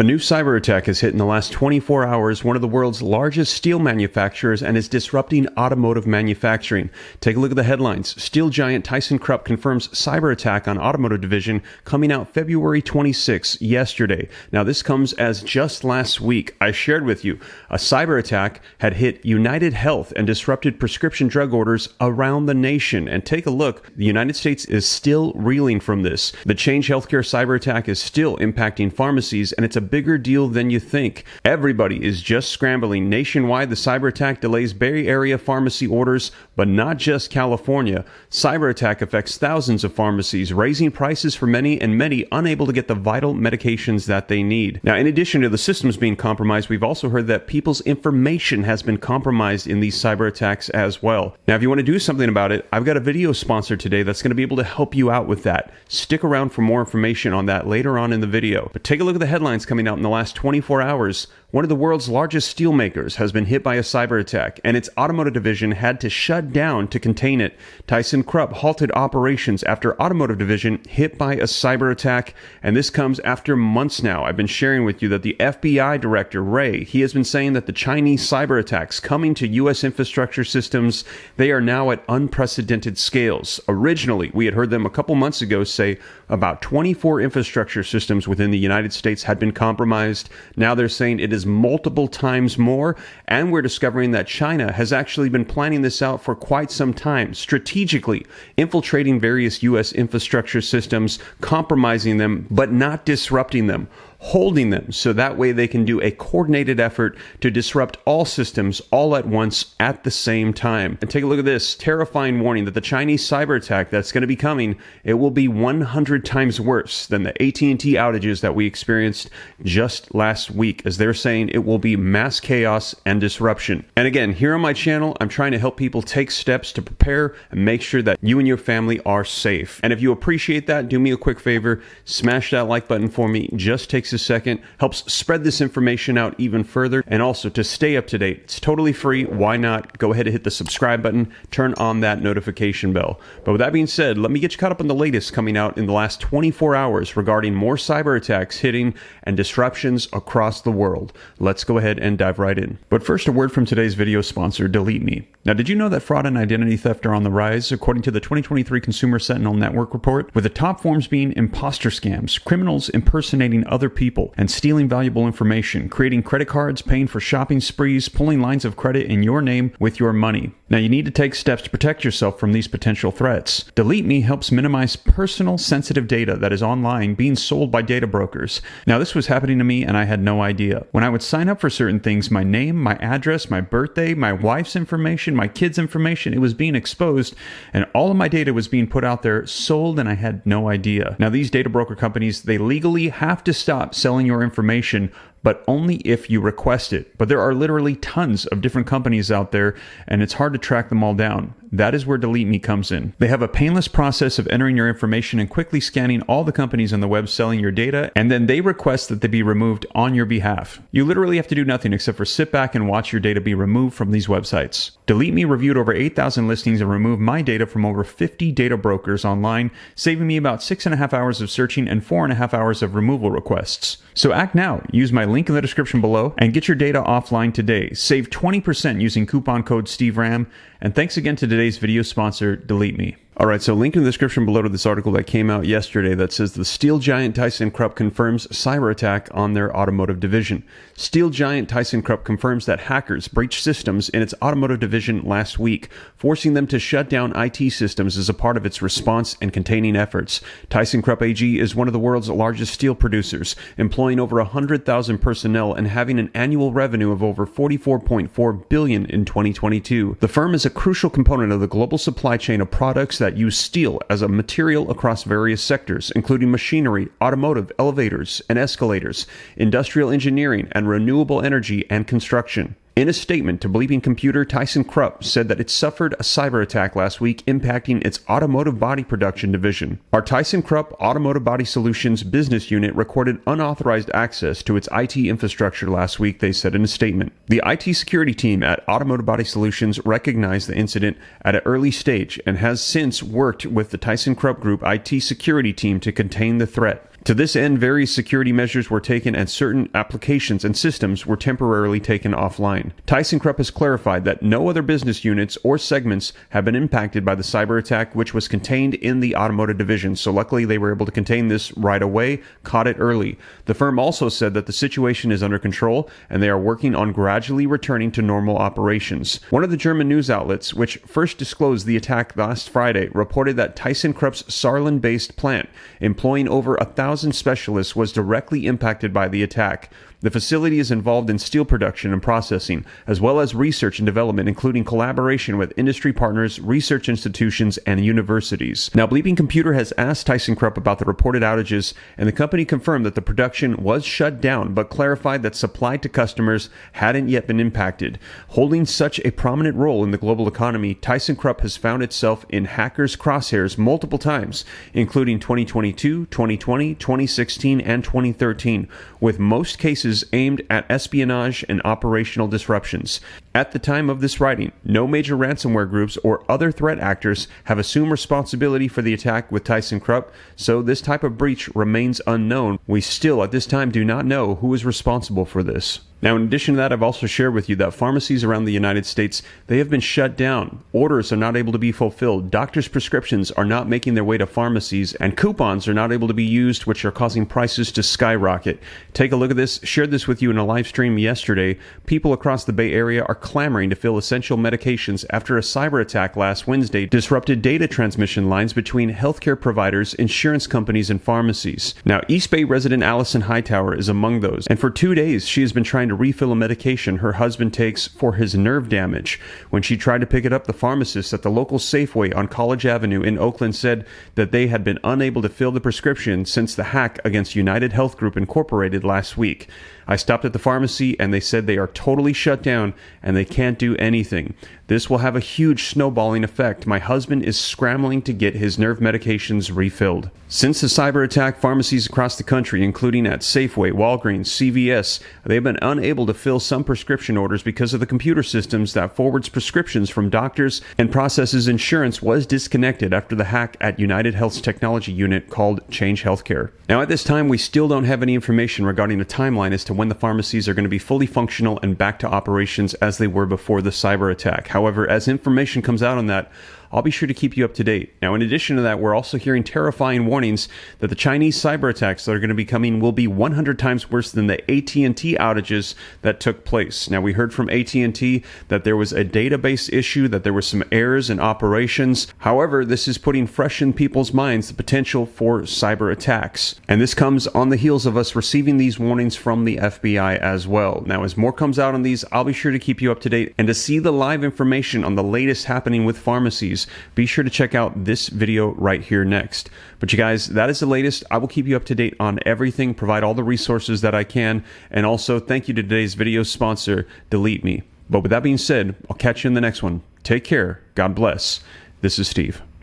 A new cyber attack has hit in the last 24 hours one of the world's largest steel manufacturers and is disrupting automotive manufacturing. Take a look at the headlines. Steel giant ThyssenKrupp confirms cyber attack on automotive division coming out February 26 yesterday. Now this comes as just last week I shared with you a cyber attack had hit United Health and disrupted prescription drug orders around the nation. And take a look, the United States is still reeling from this. The Change Healthcare cyber attack is still impacting pharmacies, and it's a bigger deal than you think. Everybody is just scrambling. Nationwide, the cyber attack delays Bay Area pharmacy orders, but not just California. Cyber attack affects thousands of pharmacies, raising prices for many and many unable to get the vital medications that they need. Now, in addition to the systems being compromised, we've also heard that people's information has been compromised in these cyber attacks as well. Now, if you want to do something about it, I've got a video sponsor today that's going to be able to help you out with that. Stick around for more information on that later on in the video. But take a look at the headlines coming out in the last 24 hours. One of the world's largest steel makers has been hit by a cyber attack, and its automotive division had to shut down to contain it. ThyssenKrupp halted operations after automotive division hit by a cyber attack, and this comes after months now. I've been sharing with you that the FBI director, Ray, he has been saying that the Chinese cyber attacks coming to U.S. infrastructure systems, they are now at unprecedented scales. Originally, we had heard them a couple months ago say about 24 infrastructure systems within the United States had been compromised. Now they're saying it is multiple times more, and we're discovering that China has actually been planning this out for quite some time, strategically infiltrating various U.S. infrastructure systems, compromising them, but not disrupting them, holding them so that way they can do a coordinated effort to disrupt all systems all at once at the same time. And take a look at this terrifying warning that the Chinese cyber attack that's going to be coming, it will be 100 times worse than the AT&T outages that we experienced just last week, as they're saying it will be mass chaos and disruption. And again, here on my channel, I'm trying to help people take steps to prepare and make sure that you and your family are safe. And if you appreciate that, do me a quick favor, smash that like button for me. Just takes a second, helps spread this information out even further. And also, to stay up to date, it's totally free. Why not go ahead and hit the subscribe button, turn on that notification bell. But with that being said, let me get you caught up on the latest coming out in the last 24 hours regarding more cyber attacks hitting and disruptions across the world. Let's go ahead and dive right in. But first, a word from today's video sponsor, Delete Me. Now, did you know that fraud and identity theft are on the rise, according to the 2023 Consumer Sentinel Network report, with the top forms being imposter scams, criminals impersonating other people and stealing valuable information, creating credit cards, paying for shopping sprees, pulling lines of credit in your name with your money. Now, you need to take steps to protect yourself from these potential threats. Delete Me helps minimize personal sensitive data that is online being sold by data brokers. Now, this was happening to me and I had no idea. When I would sign up for certain things, my name, my address, my birthday, my wife's information, my kids' information, it was being exposed, and all of my data was being put out there, sold, and I had no idea. Now, these data broker companies, they legally have to stop selling your information, but only if you request it. But there are literally tons of different companies out there, and it's hard to track them all down. That is where Delete Me comes in. They have a painless process of entering your information and quickly scanning all the companies on the web selling your data, and then they request that they be removed on your behalf. You literally have to do nothing except for sit back and watch your data be removed from these websites. Delete Me reviewed over 8,000 listings and removed my data from over 50 data brokers online, saving me about 6.5 hours of searching and 4.5 hours of removal requests. So act now. Use my link in the description below and get your data offline today. Save 20% using coupon code SteveRam. And thanks again to today's video sponsor, Delete Me. Alright, so link in the description below to this article that came out yesterday that says the steel giant ThyssenKrupp confirms cyber attack on their automotive division. Steel giant ThyssenKrupp confirms that hackers breached systems in its automotive division last week, forcing them to shut down IT systems as a part of its response and containing efforts. ThyssenKrupp AG is one of the world's largest steel producers, employing over 100,000 personnel and having an annual revenue of over $44.4 billion in 2022. The firm is a crucial component of the global supply chain of products that use steel as a material across various sectors, including machinery, automotive, elevators and escalators, industrial engineering, and renewable energy and construction. In a statement to Bleeping Computer, ThyssenKrupp said that it suffered a cyber attack last week impacting its automotive body production division. Our ThyssenKrupp Automotive Body Solutions business unit recorded unauthorized access to its IT infrastructure last week, they said in a statement. The IT security team at Automotive Body Solutions recognized the incident at an early stage and has since worked with the ThyssenKrupp Group IT security team to contain the threat. To this end, various security measures were taken and certain applications and systems were temporarily taken offline. ThyssenKrupp has clarified that no other business units or segments have been impacted by the cyber attack, which was contained in the automotive division. So luckily they were able to contain this right away, caught it early. The firm also said that the situation is under control and they are working on gradually returning to normal operations. One of the German news outlets, which first disclosed the attack last Friday, reported that ThyssenKrupp's Saarland-based plant, employing over 1,000 specialists, was directly impacted by the attack. The facility is involved in steel production and processing, as well as research and development, including collaboration with industry partners, research institutions, and universities. Now, Bleeping Computer has asked ThyssenKrupp about the reported outages, and the company confirmed that the production was shut down, but clarified that supply to customers hadn't yet been impacted. Holding such a prominent role in the global economy, ThyssenKrupp has found itself in hackers' crosshairs multiple times, including 2022, 2020, 2016, and 2013, with most cases aimed at espionage and operational disruptions. At the time of this writing, no major ransomware groups or other threat actors have assumed responsibility for the attack with ThyssenKrupp, so this type of breach remains unknown. We still, at this time, do not know who is responsible for this. Now, in addition to that, I've also shared with you that pharmacies around the United States, they have been shut down. Orders are not able to be fulfilled. Doctors' prescriptions are not making their way to pharmacies, and coupons are not able to be used, which are causing prices to skyrocket. Take a look at this. Shared this with you in a live stream yesterday. People across the Bay Area are clamoring to fill essential medications after a cyber attack last Wednesday disrupted data transmission lines between healthcare providers, insurance companies, and pharmacies. Now, East Bay resident Allison Hightower is among those, and for 2 days she has been trying to refill a medication her husband takes for his nerve damage. When she tried to pick it up, the pharmacist at the local Safeway on College Avenue in Oakland said that they had been unable to fill the prescription since the hack against United Health Group Incorporated last week. I stopped at the pharmacy and they said they are totally shut down and they can't do anything. This will have a huge snowballing effect. My husband is scrambling to get his nerve medications refilled. Since the cyber attack, pharmacies across the country, including at Safeway, Walgreens, CVS, they've been unable to fill some prescription orders because of the computer systems that forwards prescriptions from doctors and processes insurance was disconnected after the hack at United Health's technology unit called Change Healthcare. Now, at this time, we still don't have any information regarding a timeline as to when the pharmacies are going to be fully functional and back to operations as they were before the cyber attack. However, as information comes out on that, I'll be sure to keep you up to date. Now, in addition to that, we're also hearing terrifying warnings that the Chinese cyber attacks that are going to be coming will be 100 times worse than the AT&T outages that took place. Now, we heard from AT&T that there was a database issue, that there were some errors in operations. However, this is putting fresh in people's minds the potential for cyber attacks. And this comes on the heels of us receiving these warnings from the FBI as well. Now, as more comes out on these, I'll be sure to keep you up to date. And to see the live information on the latest happening with pharmacies, be sure to check out this video right here next. But you guys, that is the latest. I will keep you up to date on everything, provide all the resources that I can, and also thank you to today's video sponsor, Delete Me. But with that being said, I'll catch you in the next one. Take care. God bless. This is Steve.